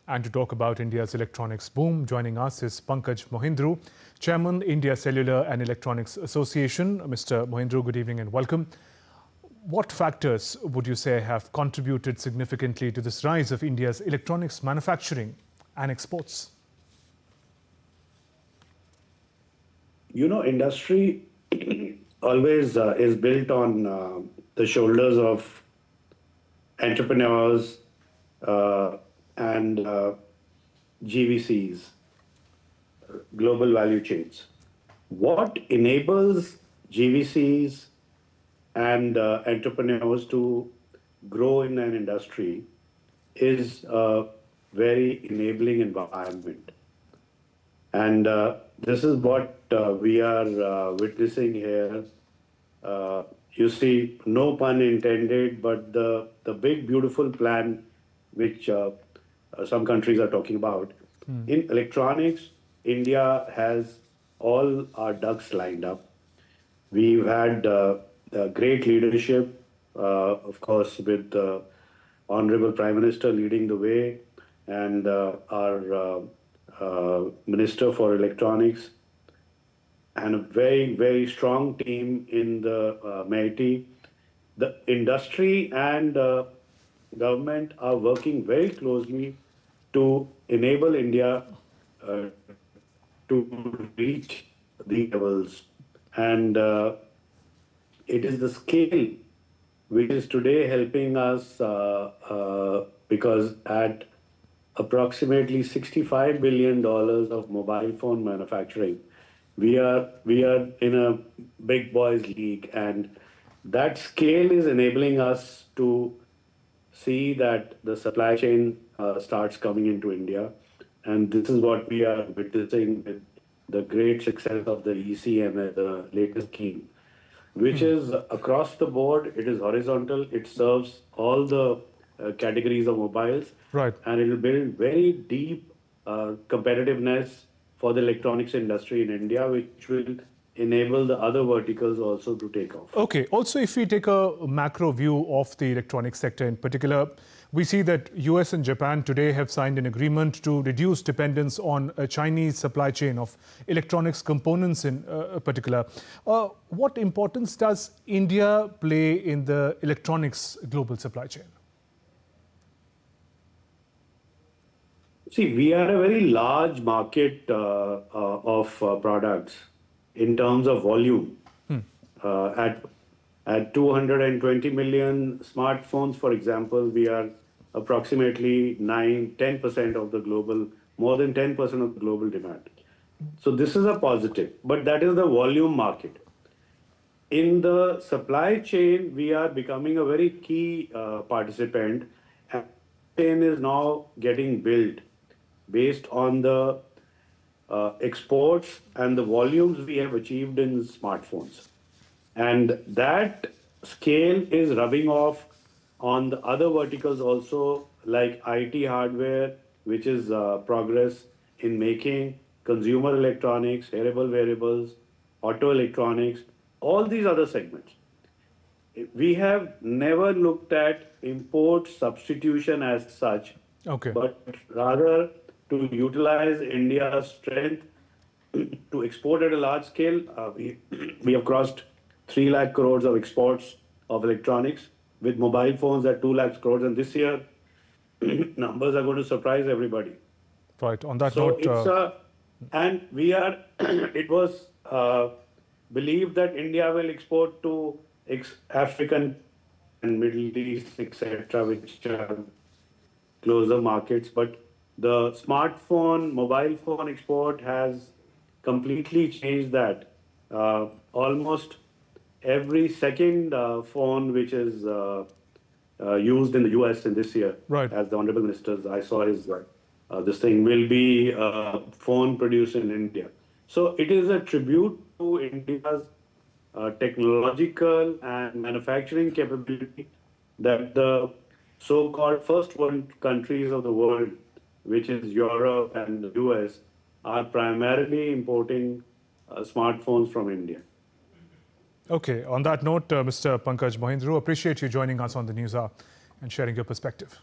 And to talk about India's electronics boom, joining us is Pankaj Mohindroo, Chairman, India Cellular and Electronics Association. Mr. Mohindroo, good evening and welcome. What factors would you say have contributed significantly to this rise of India's electronics manufacturing and exports? You know, industry always is built on the shoulders of entrepreneurs and GVCs, global value chains. What enables GVCs and entrepreneurs to grow in an industry is a very enabling environment. And this is what we are witnessing here. You see, no pun intended, but the big, beautiful plan which some countries are talking about. In electronics, India has all our ducks lined up. We've had great leadership, of course, with the Honorable Prime Minister leading the way, and our Minister for Electronics, and a very, very strong team in the MeitY. The industry and government are working very closely to enable India to reach the levels. And it is the scale which is today helping us because at approximately $65 billion of mobile phone manufacturing, we are in a big boys league, and that scale is enabling us to see that the supply chain starts coming into India. And this is what we are witnessing with the great success of the ECM, the latest scheme, which is across the board. It is horizontal. It serves all the categories of mobiles. Right. And it will build very deep competitiveness for the electronics industry in India, which will enable the other verticals also to take off. Okay. Also, if we take a macro view of the electronics sector in particular, we see that US and Japan today have signed an agreement to reduce dependence on a Chinese supply chain of electronics components in particular. What importance does India play in the electronics global supply chain? See, we are a very large market of products in terms of volume. At 220 million smartphones, for example, we are approximately 10% of the global, more than 10% of the global demand. So this is a positive, but that is the volume market. In the supply chain, we are becoming a very key participant, and the chain is now getting built based on the exports and the volumes we have achieved in smartphones. And that scale is rubbing off on the other verticals also, like IT hardware, which is progress in making, consumer electronics, wearables, auto electronics, all these other segments. We have never looked at import substitution as such, but rather to utilize India's strength to export at a large scale. We have crossed 3 lakh crores of exports of electronics, with mobile phones at 2 lakh crores. And this year, numbers are going to surprise everybody. Right. On that note, and we are, it was believed that India will export to African and Middle East, etc., which are closer markets. But the smartphone, mobile phone export has completely changed that. Almost every second phone which is used in the US in this year, as the Honorable Minister, I saw his, this thing will be a phone produced in India. So it is a tribute to India's technological and manufacturing capability that the so-called first world countries of the world, which is Europe and the US, are primarily importing smartphones from India. Okay. On that note, Mr. Pankaj Mohindroo, appreciate you joining us on the News Hour and sharing your perspective.